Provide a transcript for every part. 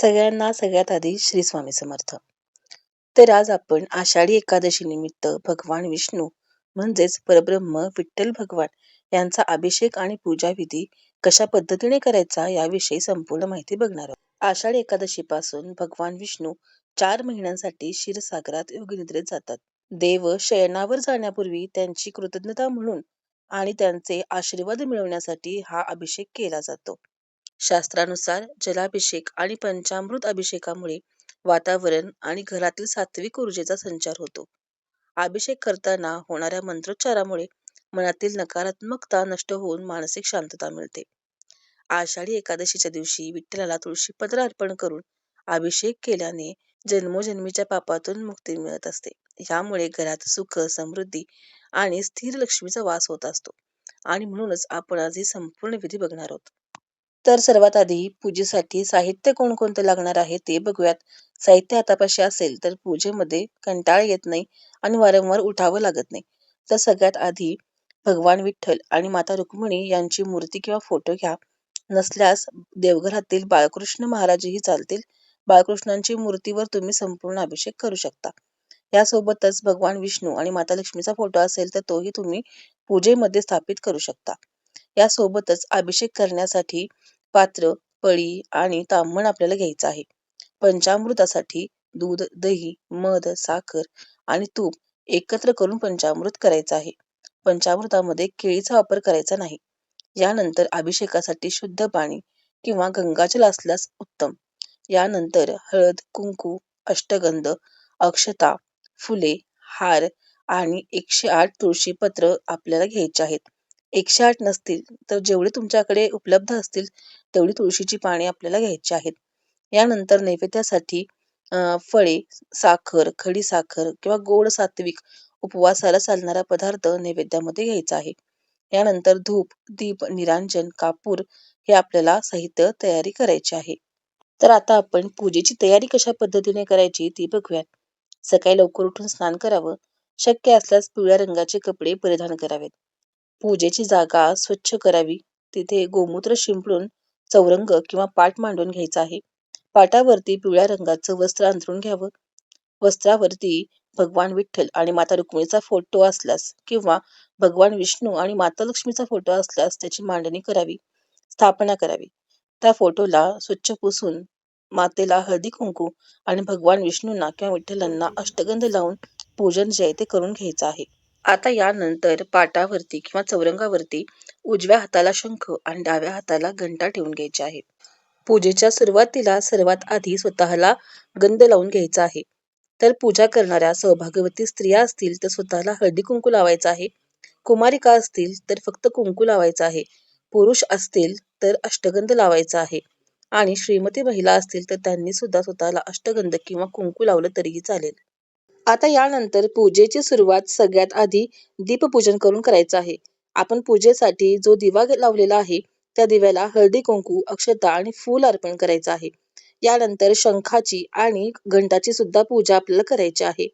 सगळ्यांना सगळ्यात आधी श्री स्वामी समर्थ. तर आज आपण आषाढी एकादशी निमित्त भगवान विष्णू म्हणजेच परब्रह्म विठ्ठल भगवान यांचा अभिषेक आणि पूजा विधी कशा पद्धतीने करायचा याविषयी संपूर्ण माहिती बघणार आहोत. आषाढी एकादशी पासून भगवान विष्णू 4 महिन्यांसाठी क्षीरसागरात योगनिद्रेत जातात. देव शयनावर जाण्यापूर्वी त्यांची कृतज्ञता म्हणून आणि त्यांचे आशीर्वाद मिळवण्यासाठी हा अभिषेक केला जातो. शास्त्रानुसार जलाभिषेक आणि पंचामृत अभिषेकामुळे वातावरण आणि घरातील सात्विक ऊर्जेचा संचार होतो. अभिषेक करताना होणाऱ्या मंत्रोच्चारामुळे मनातील नकारात्मकता नष्ट होऊन मानसिक शांतता मिळते. आषाढी एकादशीच्या दिवशी विठ्ठलाला तुळशीपत्र अर्पण करून अभिषेक केल्याने जन्मोजन्मीच्या पापातून मुक्ती मिळत असते. यामुळे घरात सुख, समृद्धी आणि स्थिर लक्ष्मीचा वास होत असतो. आणि म्हणूनच आपण आज ही संपूर्ण विधी बघणार आहोत. तर सर्वात आधी पूजेसाठी साहित्य कोणकोणतं लागणार आहे ते बघूयात. साहित्य हातापाशी असेल तर पूजेमध्ये कंटाळा येत नाही आणि वारंवार उठावं लागत नाही. तर सगळ्यात आधी भगवान विठ्ठल आणि माता रुक्मिणी यांची मूर्ती किंवा फोटो घ्या. नसल्यास देवघरातील बाळकृष्ण महाराजही चालतील. बाळकृष्णांची मूर्तीवर तुम्ही संपूर्ण अभिषेक करू शकता. यासोबतच भगवान विष्णू आणि माता लक्ष्मीचा फोटो असेल तर तोही तुम्ही पूजेमध्ये स्थापित करू शकता. यासोबतच अभिषेक करण्यासाठी पात्र, पळी आणि ताम्हण आपल्याला घ्यायचं आहे. पंचामृतासाठी दूध, दही, मध, साखर आणि तूप एकत्र करून पंचामृत करायचं आहे. पंचामृतामध्ये केळीचा वापर करायचा नाही. यानंतर अभिषेकासाठी शुद्ध पाणी किंवा गंगाजल असल्यास उत्तम. यानंतर हळद, कुंकू, अष्टगंध, अक्षता, फुले, हार आणि 108 तुळशीपत्र आपल्याला घ्यायचे आहेत. 108 नसतील तर जेवढे तुमच्याकडे उपलब्ध असतील तेवढी तुळशीची पाने आपल्याला घ्यायची आहेत. यानंतर नैवेद्यासाठी फळे, साखर, खडीसाखर किंवा गोड सात्विक उपवासाला चालणारा पदार्थ नैवेद्यामध्ये घ्यायचा आहे. यानंतर धूप, दीप, निरांजन, कापूर हे आपल्याला साहित्य तयारी करायचे आहे. तर आता आपण पूजेची तयारी कशा पद्धतीने करायची ती बघूयात. सकाळी लवकर उठून स्नान करावं. शक्य असल्यास पिवळ्या रंगाचे कपडे परिधान करावेत. पूजेची जागा स्वच्छ करावी. तिथे गोमूत्र शिंपडून चौरंग किंवा पाट मांडून घ्यायचा आहे. पाटावरती पिवळ्या रंगाचं वस्त्र अंथरून घ्यावं. वस्त्रावरती भगवान विठ्ठल आणि माता रुक्मिणीचा फोटो असल्यास किंवा भगवान विष्णू आणि माता लक्ष्मीचा फोटो असल्यास त्याची मांडणी करावी, स्थापना करावी. त्या फोटोला स्वच्छ पुसून मातेला हळदी कुंकू आणि भगवान विष्णूंना किंवा विठ्ठलांना अष्टगंध लावून पूजन जे आहे ते करून घ्यायचं आहे. आता यानंतर पाटावरती किंवा चौरंगावरती उजव्या हाताला शंख आणि डाव्या हाताला घंटा ठेवून घ्यायची आहे. पूजेच्या सुरुवातीला सर्वात आधी स्वतःला गंध लावून घ्यायचा आहे. तर पूजा करणाऱ्या सौभाग्यवती स्त्रिया असतील तर स्वतःला हळदी कुंकू लावायचा आहे. कुमारिका असतील तर फक्त कुंकू लावायचा आहे. पुरुष असतील तर अष्टगंध लावायचा आहे. आणि श्रीमती महिला असतील तर त्यांनी सुद्धा स्वतःला अष्टगंध किंवा कुंकू लावलं तरीही चालेल. आता यानंतर पूजेची सुरुवात सगळ्यात आधी दीपपूजन करून करायचं आहे. आपण पूजेसाठी जो दिवा लावलेला आहे त्या दिव्याला हळदी कुंकू, अक्षता आणि फूल अर्पण करायचं आहे. यानंतर शंखाची आणि घंटाची सुद्धा पूजा आपल्याला करायची आहे.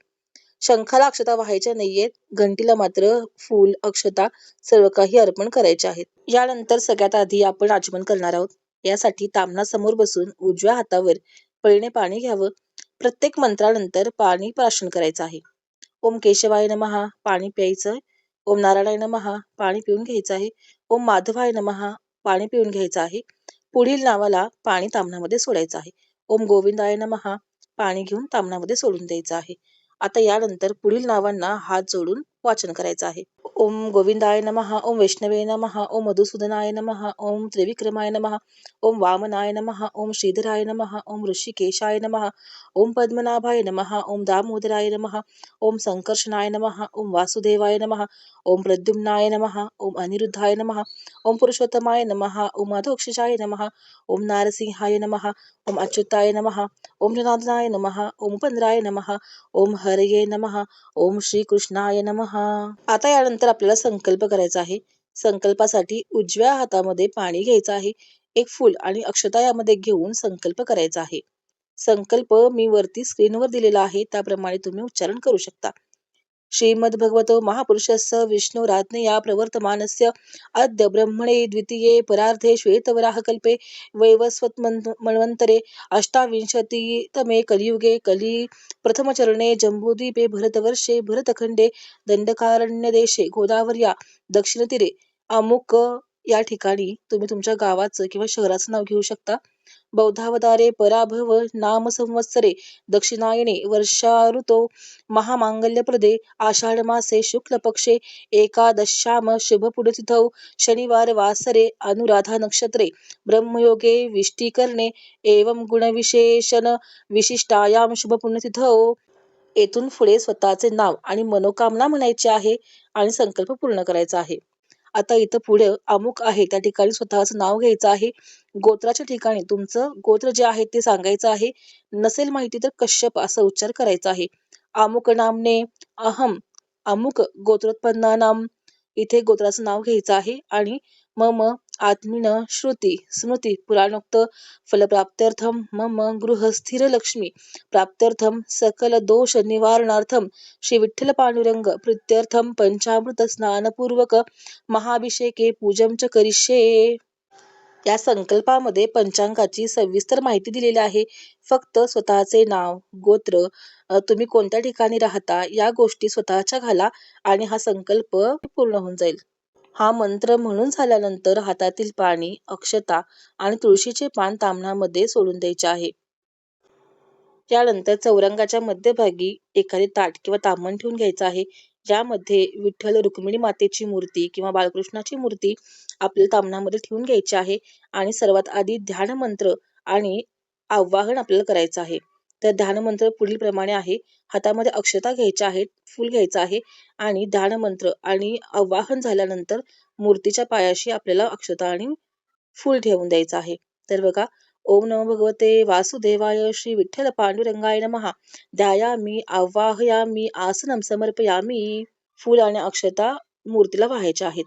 शंखाला अक्षता वाहायच्या नाहीयेत, घंटीला मात्र फूल, अक्षता सर्व काही अर्पण करायचे आहेत. यानंतर सगळ्यात आधी आपण आचमन करणार आहोत. यासाठी ताम्हणासमोर बसून उजव्या हातावर पळीने पाणी घ्यावं. प्रत्येक मंत्रानंतर पाणी प्राशन करायचं आहे. ओम केशवाय नमः पाणी प्यायचं. ओम नारायणाय नमः पाणी पिऊन घ्यायचं आहे. ओम माधवाय नमः पाणी पिऊन घ्यायचं आहे. पुढील नावाला पाणी ताम्हणामध्ये सोडायचं आहे. ओम गोविंदाय नमः पाणी घेऊन ताम्हणामध्ये सोडून द्यायचं आहे. आता यानंतर पुढील नावांना हात जोडून वाचन करायचं आहे. ओम गोविंदाय नमः, ओम वैष्णवे नमः, ओम मधुसूदनाय नमः, ओम त्रिविक्रमाय नमः, ओम वामनाय नमः, ओम श्रीधराय नमः, ओम ऋषिकेशाय नमः, ओम पद्मनाभाय नमः, ओम दामोदराय नमः, ओम संकर्षणाय नमः, ओम वासुदेवाय नमः, ओम प्रद्युम्नाय नमः, ओम अनिरुद्धाय नमः, ओम पुरुषोत्तमाय नमः, ओम अधोक्षजाय नमः, ओम नारसिंहाय नमः, ओम अच्युताय नमः, ओम जनार्दनाय नमः, ओम उपंद्राय नमः, ओम हरये नमः, ओम श्री कृष्णाय नमः. आता यानंतर आपल्याला संकल्प करायचा आहे. संकल्पासाठी उजव्या हातामध्ये पाणी घ्यायचं आहे. एक फूल आणि अक्षता यामध्ये घेऊन संकल्प करायचा आहे. संकल्प मी वरती स्क्रीनवर दिलेला आहे त्याप्रमाणे तुम्ही उच्चारण करू शकता. श्रीमद्भगवतो महापुरुषस्य विष्णुराज्ञया प्रवर्तमानस्य अद्य ब्रह्मणे द्वितीये परार्धे श्वेतवराहकल्पे वैवस्वतमन्वन्तरे अष्टाविंशतितमे कलियुगे कली प्रथमचरणे जम्बूद्वीपे भरतवर्षे भरतखंडे दंडकारण्यदेशे गोदावर्या दक्षिणतीरे अमुक या ठिकाणी तुम्ही तुमच्या गावाचं किंवा शहराचं नाव घेऊ शकता. बौद्धावतारे पराभव नाम संवत्सरे दक्षिणायने वर्षा ऋतो महामांगल्यप्रदे आषाढ मासे शुक्ल पक्षे एकादश्याम शुभ पुण्यतिथौ शनिवार वासरे अनुराधा नक्षत्रे ब्रह्मयोगे विष्टीकरणे एवं गुणविशेषण विशिष्टायाम शुभ पुण्यतिथौ. येथून पुढे स्वतःचे नाव आणि मनोकामना म्हणायची आहे आणि संकल्प पूर्ण करायचा आहे. आता इथं पुढे अमुक आहे त्या ठिकाणी स्वतःचं नाव घ्यायचं आहे. गोत्राच्या ठिकाणी तुमचं गोत्र जे आहे ते सांगायचं आहे. नसेल माहिती तर कश्यप असा उच्चार करायचा आहे. अमुक नामने अहम अमुक गोत्रोत्पन्नानाम इथे गोत्राचं नाव घ्यायचं आहे. आणि मम आत्मीन श्रुती स्मृती पुराणोक्त फलप्राप्त्यर्थम मम गृहस्थिर लक्ष्मी प्राप्त्यर्थम सकल दोष निवारणार्थम श्री विठ्ठल पांडुरंग प्रीत्यर्थम पंचामृत स्नानपूर्वक महाभिषेके पूजम च करिष्ये. या संकल्पामध्ये पंचांगाची सविस्तर माहिती दिलेली आहे. फक्त स्वतःचे नाव गोत्र तुम्ही कोणत्या ठिकाणी राहता या गोष्टी स्वतःच्या घाला आणि हा संकल्प पूर्ण होऊन जाईल. हा मंत्र म्हणून झाल्यानंतर हातातील पाणी अक्षता आणि तुळशीचे पान ताम्हणामध्ये सोडून द्यायचे आहे. त्यानंतर चौरंगाच्या मध्यभागी एखादे ताट किंवा ताम्हण ठेवून घ्यायचं आहे. ज्यामध्ये विठ्ठल रुक्मिणी मातेची मूर्ती किंवा बाळकृष्णाची मूर्ती आपल्याला ताम्हणामध्ये ठेवून घ्यायची आहे. आणि सर्वात आधी ध्यान मंत्र आणि आवाहन आपल्याला करायचं आहे. तर ध्यान मंत्र पुढील प्रमाणे आहे. हातामध्ये अक्षता घ्यायच्या आहेत, फूल घ्यायचं आहे आणि ध्यान मंत्र आणि आवाहन झाल्यानंतर मूर्तीच्या पायाशी आपल्याला अक्षता आणि फूल ठेवून द्यायचं आहे. तर बघा, ओम नमो भगवते वासुदेवाय श्री विठ्ठल पांडुरंगाय नमः ध्यायामी आवाहयामी आसनं समर्पयामी. फूल आणि अक्षता मूर्तीला वाहायच्या आहेत.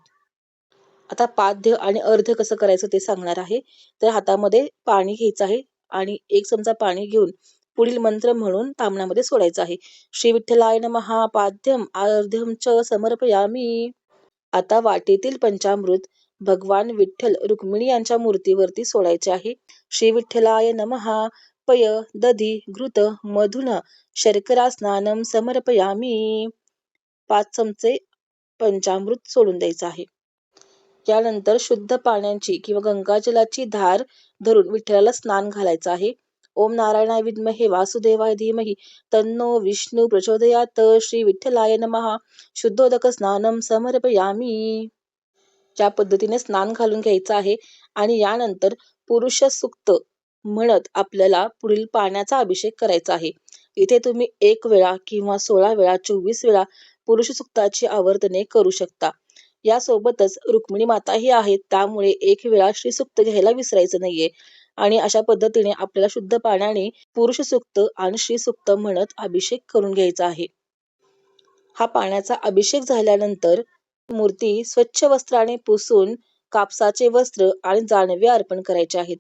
आता पाद्य आणि अर्ध्य कसं करायचं ते सांगणार आहे. तर हातामध्ये पाणी घ्यायचं आहे आणि 1 चमचा पाणी घेऊन पुढील मंत्र म्हणून ताम्हणामध्ये सोडायचं आहे. श्री विठ्ठलाय नमः पाद्यम अर्ध्यम च समर्पयामी. आता वाटेतील पंचामृत भगवान विठ्ठल रुक्मिणी यांच्या मूर्तीवरती सोडायचे आहे. श्री विठ्ठलाय नमः पय दधी घृत मधुन शर्करा स्नानम समर्पयामी. 5 चमचे पंचामृत सोडून द्यायचं आहे. यानंतर शुद्ध पाण्याची किंवा गंगाजलाची धार धरून विठ्ठलाला स्नान घालायचं आहे. ओम नारायणाय विद्महे वासुदेवाय धीमहि तन्नो विष्णू प्रचोदयात. श्री विठ्ठलाय नमः शुद्धोदक स्नानम समर्पयामी. या पद्धतीने स्नान घालून घ्यायचं आहे. आणि यानंतर पुरुष सुक्त म्हणत आपल्याला पुढील पाण्याचा अभिषेक करायचा आहे. इथे तुम्ही 1 वेळा किंवा 16 वेळा 24 वेळा पुरुष सुक्ताची आवर्तने करू शकता. यासोबतच रुक्मिणी माताही आहेत, त्यामुळे 1 वेळा श्रीसुक्त घ्यायला विसरायचं नाहीये. आणि अशा पद्धतीने आपल्याला शुद्ध पाण्याने पुरुष सुक्त आणि श्रीसुक्त म्हणत अभिषेक करून घ्यायचा आहे. हा पाण्याचा अभिषेक झाल्यानंतर मूर्ती स्वच्छ वस्त्राने पुसून कापसाचे वस्त्र आणि जानवे अर्पण करायचे आहेत.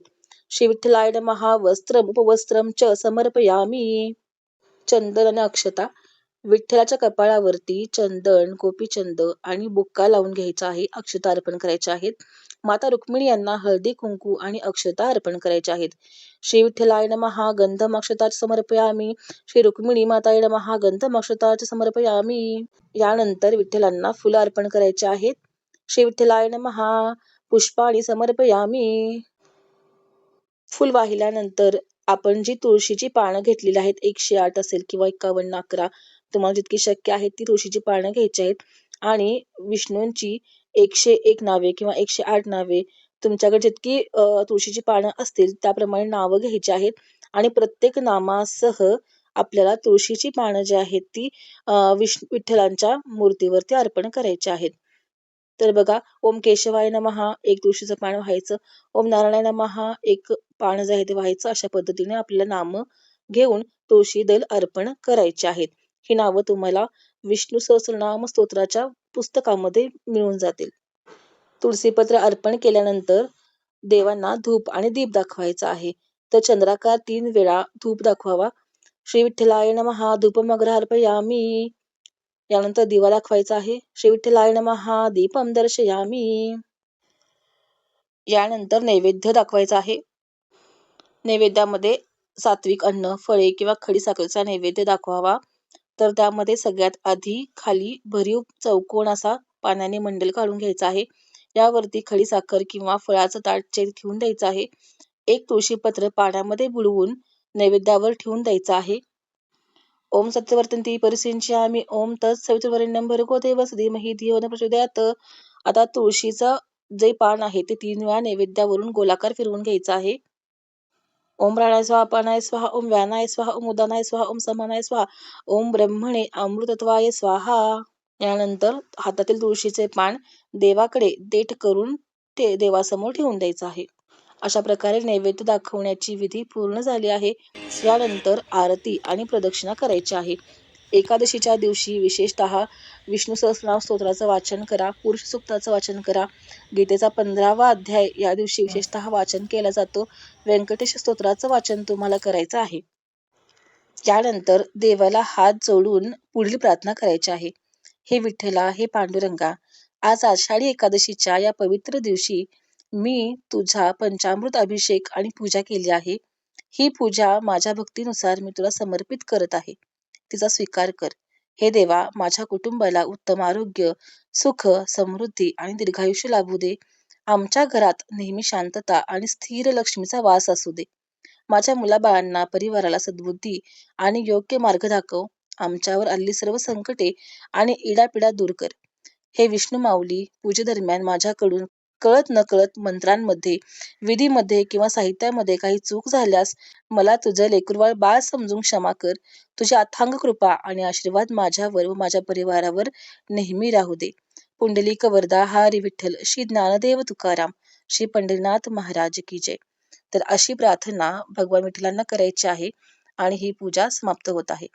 श्री विठ्ठलाय नमः वस्त्रम उपवस्त्रम च समर्पयामी. चंदन आणि अक्षता विठ्ठलाच्या कपाळावरती चंदन, गोपीचंद आणि बुक्का लावून घ्यायचा आहे. अक्षता अर्पण करायच्या आहेत. माता रुक्मिणी यांना हळदी कुंकू आणि अक्षता अर्पण करायच्या आहेत. श्री विठ्ठलाय नमः गंधम अक्षता समर्पयामी. श्री रुक्मिणी माताय नमः गंधम अक्षता समर्पयामी. यानंतर विठ्ठलांना फुलं अर्पण करायचे आहेत. श्री विठ्ठलाय नमः पुष्पाणि समर्पयामी. फुल वाहिल्यानंतर आपण जी तुळशीची पानं घेतलेली आहेत 108 असेल किंवा 51 11 तुम्हाला जितकी शक्य आहे ती तुळशीची पानं घ्यायची आहेत. आणि विष्णूंची 101 नावे किंवा 108 नावे तुमच्याकडे जितकी तुळशीची पानं असतील त्याप्रमाणे नावं घ्यायची आहेत. आणि प्रत्येक नामासह आपल्याला तुळशीची पानं जी आहेत ती विठ्ठलांच्या मूर्तीवरती अर्पण करायची आहेत. तर बघा, ओम केशवाय नमः 1 तुळशीचं पान व्हायचं. ओम नारायणाय नमः 1 पान जे आहे ते व्हायचं. अशा पद्धतीने आपल्याला नाम घेऊन तुळशी दल अर्पण करायचे आहेत. ही नावं तुम्हाला विष्णू सहस्रनाम स्तोत्राच्या पुस्तकामध्ये मिळून जातील. तुळशीपत्र अर्पण केल्यानंतर देवांना धूप आणि दीप दाखवायचा आहे. तर चंद्राकार 3 वेळा धूप दाखवावा. श्री विठ्ठलाय नमः धूपमग्र अर्पयामी. यानंतर दिवा दाखवायचा आहे. श्री विठ्ठलाय नमः दीपम दर्शयामी. यानंतर नैवेद्य दाखवायचा आहे. नैवेद्यामध्ये सात्विक अन्न, फळे किंवा खडीसाखरेचा नैवेद्य दाखवावा. तर त्यामध्ये सगळ्यात आधी खाली भरीव चौकोन असा पाण्याने मंडल काढून घ्यायचा आहे. यावरती खडीसाखर किंवा फळाचं ताट ठेवून द्यायचं आहे. एक तुळशीपत्र पाण्यामध्ये बुडवून नैवेद्यावर ठेवून द्यायचं आहे. ओम सत्यवर्तंती परिसिंच्यामि ओम तत्सवितुर्वरेण्यं भर्गो देवस्य धीमहि धियो न प्रचोदयात्. आता तुळशीचं जे पान आहे ते 3 वेळा नैवेद्यावरून गोलाकार फिरवून घ्यायचं आहे. ओम प्राणाय स्वाहा, अपानाय स्वाहा, ओम व्यानाय स्वाहा, ओम उदानाय स्वाहा, ओम समानाय स्वाहा, ओम ब्रह्मणे अमृतत्वाय स्वाहा. यानंतर हातातील तुळशीचे पान देवाकडे देठ करून ते देवासमोर ठेवून द्यायचं आहे. अशा प्रकारे नैवेद्य दाखवण्याची विधी पूर्ण झाली आहे. यानंतर आरती आणि प्रदक्षिणा करायची आहे. एकादशीच्या दिवशी विशेषतः विष्णू सहस्रनाम स्तोत्राचं वाचन करा, पुरुष सूक्ताचं वाचन करा. गीतेचा 15वा अध्याय या दिवशी विशेषतः वाचन केला जातो. व्यंकटेश स्तोत्राचं वाचन तुम्हाला करायचं आहे. यानंतर देवाला हात जोडून पुढील प्रार्थना करायची आहे. हे विठ्ठला, हे पांडुरंगा, आज आषाढी एकादशीच्या या पवित्र दिवशी मी तुझा पंचामृत अभिषेक आणि पूजा केली आहे. ही पूजा माझ्या भक्तीनुसार मी तुला समर्पित करत आहे. तिचा स्वीकार कर. हे देवा, माझ्या कुटुंबाला उत्तम आरोग्य, सुख, समृद्धी आणि दीर्घायुष्य लाभू दे. आमच्या घरात नेहमी शांतता आणि स्थिर लक्ष्मीचा वास असू दे. माझ्या मुलाबाळांना, परिवाराला सद्बुद्धी आणि योग्य मार्ग दाखव. आमच्यावर आलेली सर्व संकटे आणि इडापिडा दूर कर. हे विष्णू माऊली, पूजेदरम्यान माझ्याकडून कळत नकळत मंत्रांमध्ये, विधीमध्ये किंवा साहित्यामध्ये काही चूक झाल्यास मला तुझं लेकरवाळ बाळ समजून क्षमा कर. तुझी अथांग कृपा आणि आशीर्वाद माझ्यावर व माझ्या परिवारावर नेहमी राहू दे. पुंडलिक वरदा हरी विठ्ठल, श्री ज्ञानदेव तुकाराम, श्री पंढरीनाथ महाराज की जय. तर अशी प्रार्थना भगवान विठ्ठलांना करायची आहे आणि ही पूजा समाप्त होत आहे.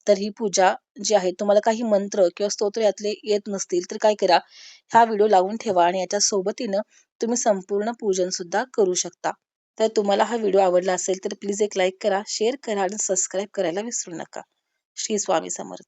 तर ही पूजा जी आहे, तुम्हाला काही मंत्र किंवा स्तोत्र यातले येत नसतील तर काय करा, हा व्हिडिओ लावून ठेवा आणि याच्या सोबतीनं तुम्ही संपूर्ण पूजन सुद्धा करू शकता. तर तुम्हाला हा व्हिडिओ आवडला असेल तर प्लीज एक लाईक करा, शेअर करा आणि सबस्क्राईब करायला विसरू नका. श्री स्वामी समर्थ.